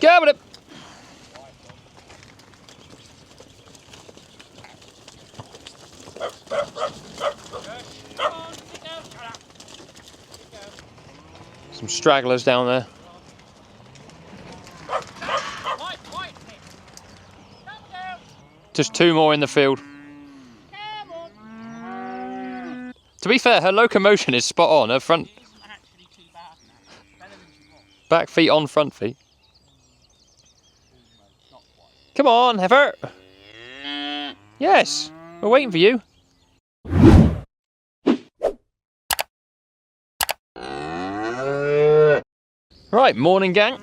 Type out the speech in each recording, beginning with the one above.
Go with it. Some stragglers down there. Just 2 more in the field. To be fair, her locomotion is spot on. Her front, back feet on front feet. Come on, Heifer. Yes, we're waiting for you. Right, morning gang.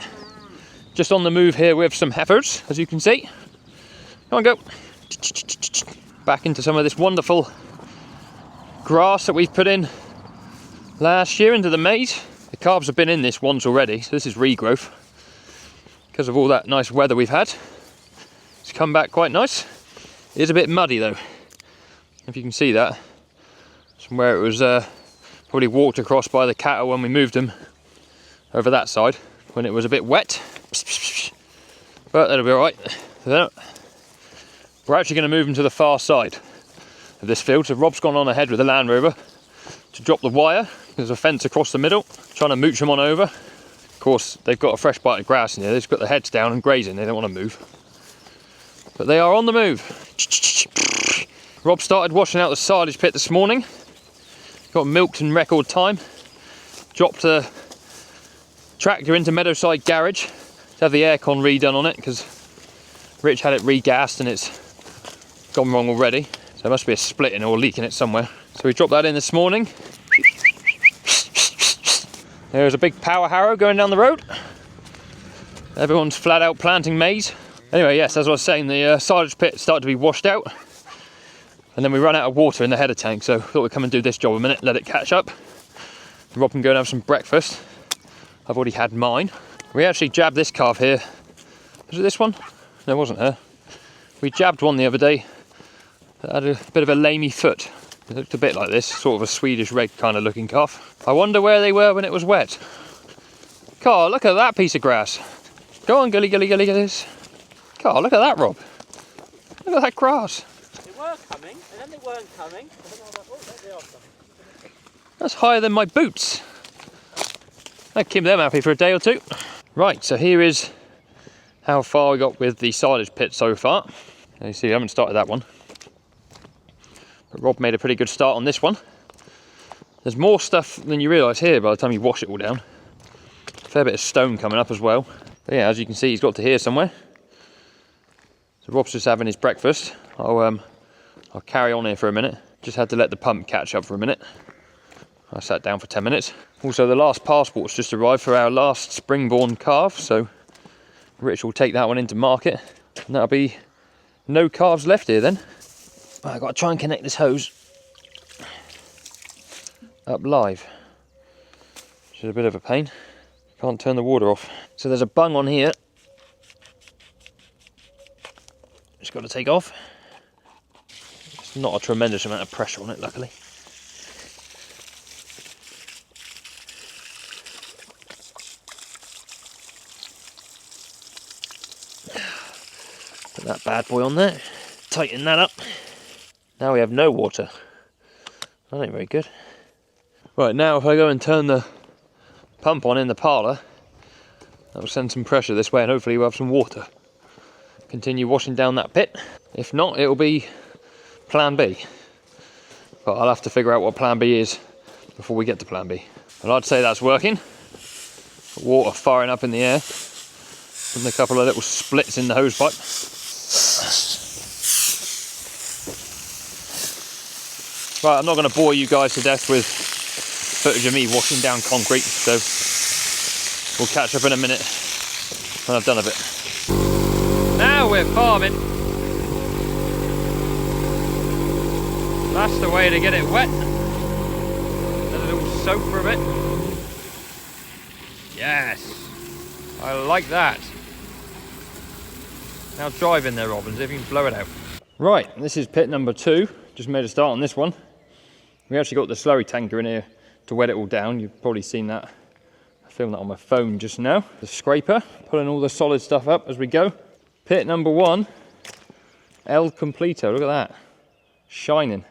Just on the move here with some heifers, as you can see. Come on, go. Back into some of this wonderful grass that we've put in last year into the maize. The calves have been in this once already, so this is regrowth. Because of all that nice weather we've had. It's come back quite nice. It is a bit muddy though. If you can see that. From where it was probably walked across by the cattle when we moved them over that side, when it was a bit wet. But that'll be alright. So we're actually going to move them to the far side of this field. So Rob's gone on ahead with the Land Rover to drop the wire. There's a fence across the middle, trying to mooch them on over. Of course, they've got a fresh bite of grass in here. They've just got their heads down and grazing. They don't want to move. But they are on the move. Rob started washing out the silage pit this morning. Got milked in record time. Dropped a tractor into Meadowside Garage to have the aircon redone on it because Rich had it regassed and it's gone wrong already. So there must be a splitting or leak in it somewhere. So we dropped that in this morning. There's a big power harrow going down the road. Everyone's flat out planting maize. Anyway, yes, as I was saying, the silage pit started to be washed out. And then we ran out of water in the header tank, so thought we'd come and do this job a minute, let it catch up. Rob can go and have some breakfast. I've already had mine. We actually jabbed this calf here. Was it this one? No, it wasn't her. We jabbed one the other day that had a bit of a lamey foot. It looked a bit like this, sort of a Swedish red kind of looking calf. I wonder where they were when it was wet. God, look at that piece of grass. Go on, gully, gully, gully, gullies. God, look at that, Rob. Look at that grass. They were coming, and then they weren't coming. And then I was like, oh, there they are coming. That's higher than my boots. I'd keep them happy for a day or two. Right, so here is how far we got with the silage pit so far. You see, I haven't started that one. But Rob made a pretty good start on this one. There's more stuff than you realise here by the time you wash it all down. A fair bit of stone coming up as well. But yeah, as you can see, he's got to here somewhere. So Rob's just having his breakfast. I'll carry on here for a minute. Just had to let the pump catch up for a minute. I sat down for 10 minutes. Also, the last passport's just arrived for our last spring-born calf, so Rich will take that one into market. And that'll be no calves left here then. I've got to try and connect this hose up live, which is a bit of a pain. Can't turn the water off. So there's a bung on here. Just got to take off. It's not a tremendous amount of pressure on it, luckily. Put that bad boy on there. Tighten that up. Now we have no water. That ain't very good. Right, now if I go and turn the pump on in the parlour, that will send some pressure this way and hopefully we'll have some water. Continue washing down that pit. If not, it'll be plan B. But I'll have to figure out what plan B is before we get to plan B. But I'd say that's working. Water firing up in the air. And a couple of little splits in the hose pipe. Right, I'm not going to bore you guys to death with footage of me washing down concrete, so we'll catch up in a minute when I've done a bit. Now we're farming. That's the way to get it wet. Let a little soak for a bit. Yes, I like that. Now drive in there, Robin, see if you can blow it out. Right, this is pit number 2. Just made a start on this one. We actually got the slurry tanker in here to wet it all down. You've probably seen that Film that on my phone just now. The scraper, pulling all the solid stuff up as we go. Pit number 1, El Completo, look at that. Shining.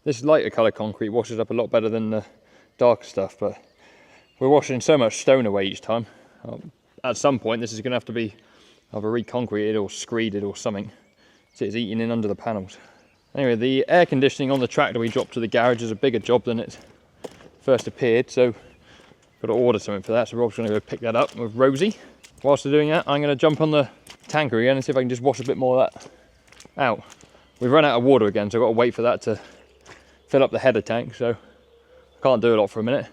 This lighter colour concrete washes up a lot better than the darker stuff, but we're washing so much stone away each time. At some point this is going to have to be either reconcreted or screeded or something. So it's eating in under the panels. Anyway, the air conditioning on the tractor we dropped to the garage is a bigger job than it first appeared, so got to order something for that, so Rob's going to go pick that up with Rosie. Whilst we're doing that, I'm going to jump on the tanker again and see if I can just wash a bit more of that out. We've run out of water again, so I've got to wait for that to fill up the header tank, so I can't do a lot for a minute.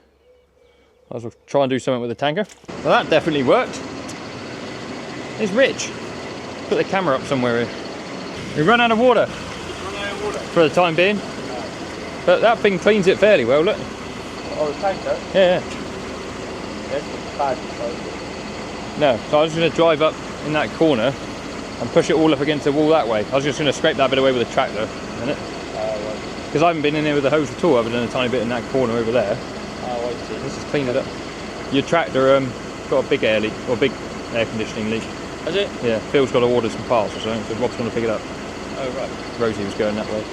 I'll try and do something with the tanker. Well, that definitely worked. It's rich. Put the camera up somewhere here. We've run out of water. For the time being. But that thing cleans it fairly well, look. Oh, the tanker? Yeah. Yes, bad. No, so I was going to drive up in that corner and push it all up against the wall that way. I was just going to scrape that bit away with a tractor, innit? Because I haven't been in there with the hose at all, other than a tiny bit in that corner over there. Oh, I see. Let's just clean it up. Your tractor got a big air leak, or a big air conditioning leak. Has it? Yeah, Phil's got to order some parts or something, so Rob's going to pick it up. Oh, right. Rosie was going that way.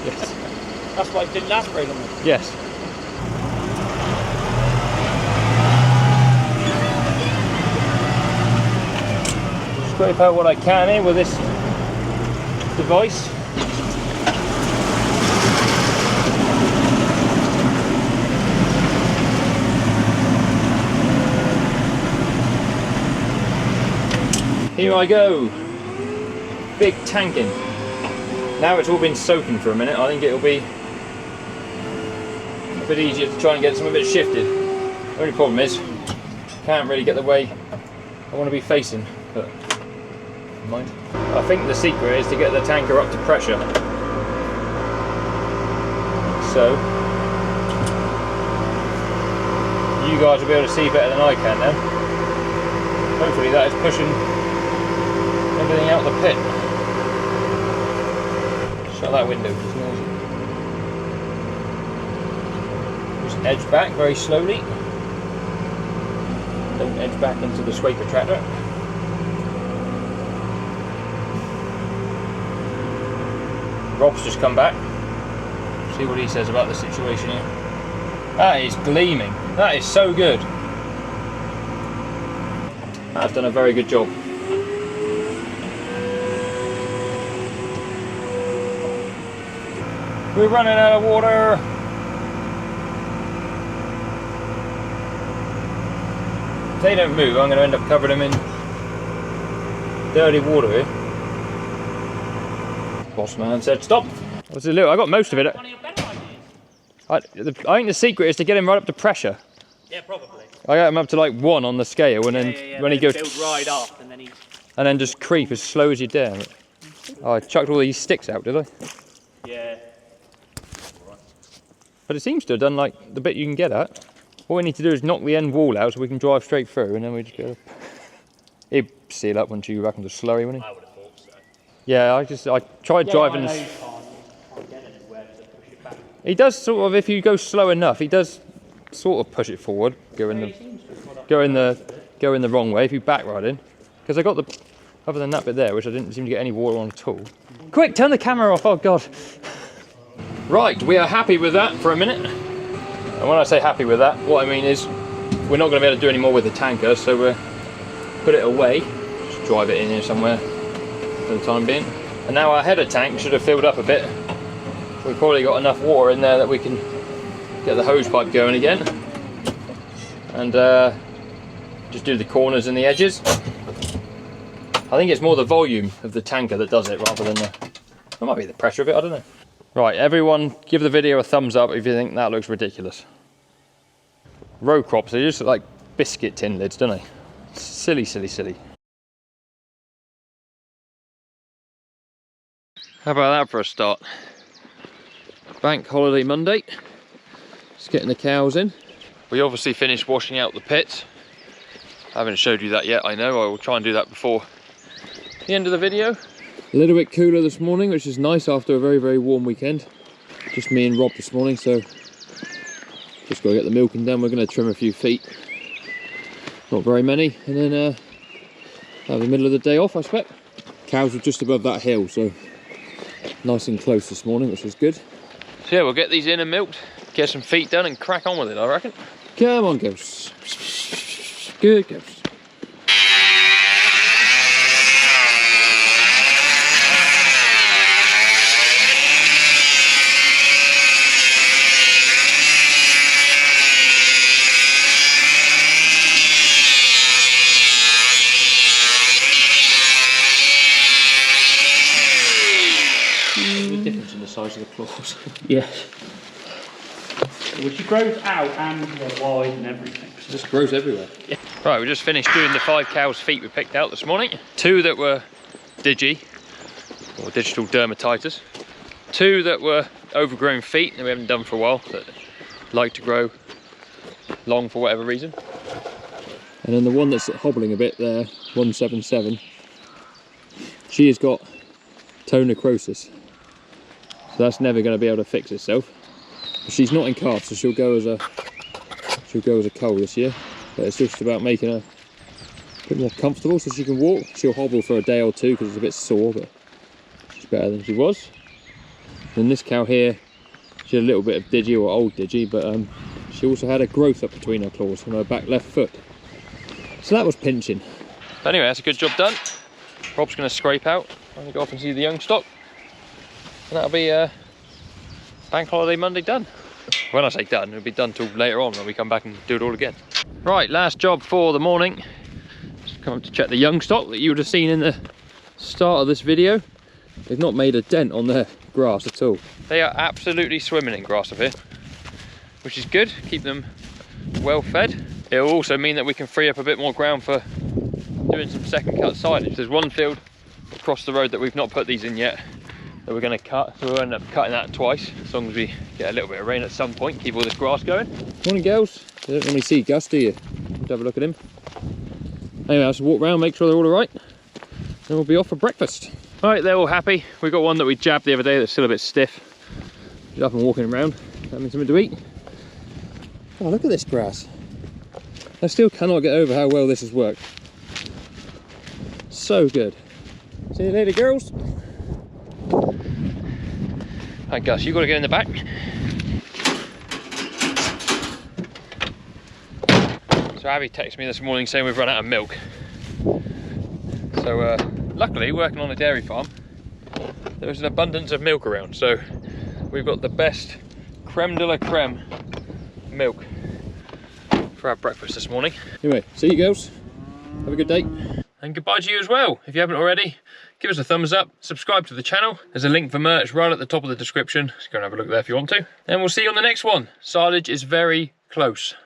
Yes. That's why it didn't last very long. Yes. Scrape out what I can here with this device. Here I go. Big tanking. Now it's all been soaking for a minute, I think it'll be a bit easier to try and get some of it shifted. The only problem is, can't really get the way I want to be facing, but never mind. I think the secret is to get the tanker up to pressure. So, you guys will be able to see better than I can then. Hopefully that is pushing everything out the pit. Shut that window, it's noisy. Just edge back very slowly. Don't edge back into the scraper tractor. Rob's just come back. See what he says about the situation here. That is gleaming. That is so good. That's done a very good job. We're running out of water. If they don't move, I'm going to end up covering them in dirty water here. Boss man said stop. What's it look? I got most of it. I think the secret is to get him right up to pressure. Yeah, probably. I got him up to like 1 on the scale, and then when he goes build right up, and then just creep as slow as you dare. Oh, I chucked all these sticks out, did I? Yeah. But it seems to have done like the bit you can get at. All we need to do is knock the end wall out so we can drive straight through, and then we just go. He'd seal up once you back into slurry, wouldn't he? I would have thought so. Yeah, I tried driving. I know you can't get anywhere to push it back. He does sort of, if you go slow enough, he does sort of push it forward, go in the wrong way if you back right in. Because I got the, other than that bit there, which I didn't seem to get any water on at all. Quick, turn the camera off, oh God. Right, we are happy with that for a minute. And when I say happy with that, what I mean is we're not going to be able to do any more with the tanker, so we'll put it away, just drive it in here somewhere for the time being. And now our header tank should have filled up a bit. We've probably got enough water in there that we can get the hose pipe going again. And just do the corners and the edges. I think it's more the volume of the tanker that does it rather than it might be the pressure of it, I don't know. Right, everyone give the video a thumbs up if you think that looks ridiculous. Row crops, they just look like biscuit tin lids, don't they? Silly, silly, silly. How about that for a start? Bank holiday Monday. Just getting the cows in. We obviously finished washing out the pits. I haven't showed you that yet, I know. I will try and do that before the end of the video. A little bit cooler this morning, which is nice after a very, very warm weekend. Just me and Rob this morning, so just got to get the milking done. We're going to trim a few feet Not very many, and then have the middle of the day off, I expect. Cows were just above that hill, so nice and close this morning, which was good. So yeah, we'll get these in and milked, get some feet done and crack on with it, I reckon. Come on, ghosts. Good ghosts. Difference in the size of the claws. Yes. Well, she grows out and wide and everything. It just grows everywhere. Yeah. Right, we just finished doing the 5 cows' feet we picked out this morning. 2 that were Digi, or digital dermatitis. 2 that were overgrown feet that we haven't done for a while, that like to grow long for whatever reason. And then the one that's hobbling a bit there, 177, she has got toe necrosis. So that's never going to be able to fix itself. But she's not in calf, so she'll go as a cow this year. But it's just about making her a bit more comfortable so she can walk. She'll hobble for a day or 2 because it's a bit sore, but she's better than she was. And this cow here, she had a little bit of Digi, or old Digi, but she also had a growth up between her claws on her back left foot. So that was pinching. But anyway, that's a good job done. Rob's going to scrape out and go off and see the young stock. And that'll be Bank Holiday Monday done. When I say done, it'll be done till later on when we come back and do it all again. Right, last job for the morning. Just come up to check the young stock that you would have seen in the start of this video. They've not made a dent on their grass at all. They are absolutely swimming in grass up here, which is good. Keep them well fed. It will also mean that we can free up a bit more ground for doing some second cut silage. There's one field across the road that we've not put these in yet that we're going to cut, so we'll end up cutting that twice as long as we get a little bit of rain at some point, keep all this grass going. Morning, girls. You don't normally see Gus, do you? Let's have a look at him. Anyway, I'll just walk around, make sure they're all right, then we'll be off for breakfast. Right, they're all happy. We've got one that we jabbed the other day that's still a bit stiff. She's up and walking around, having something to eat. Oh, look at this grass. I still cannot get over how well this has worked. So good. See you later, girls. Right, Gus, you've got to get in the back. So Abby texted me this morning saying we've run out of milk. So luckily, working on a dairy farm, there's an abundance of milk around. So we've got the best creme de la creme milk for our breakfast this morning. Anyway, see you girls. Have a good day. And goodbye to you as well. If you haven't already, give us a thumbs up, subscribe to the channel. There's a link for merch right at the top of the description. So go and have a look there if you want to. And we'll see you on the next one. Silage is very close.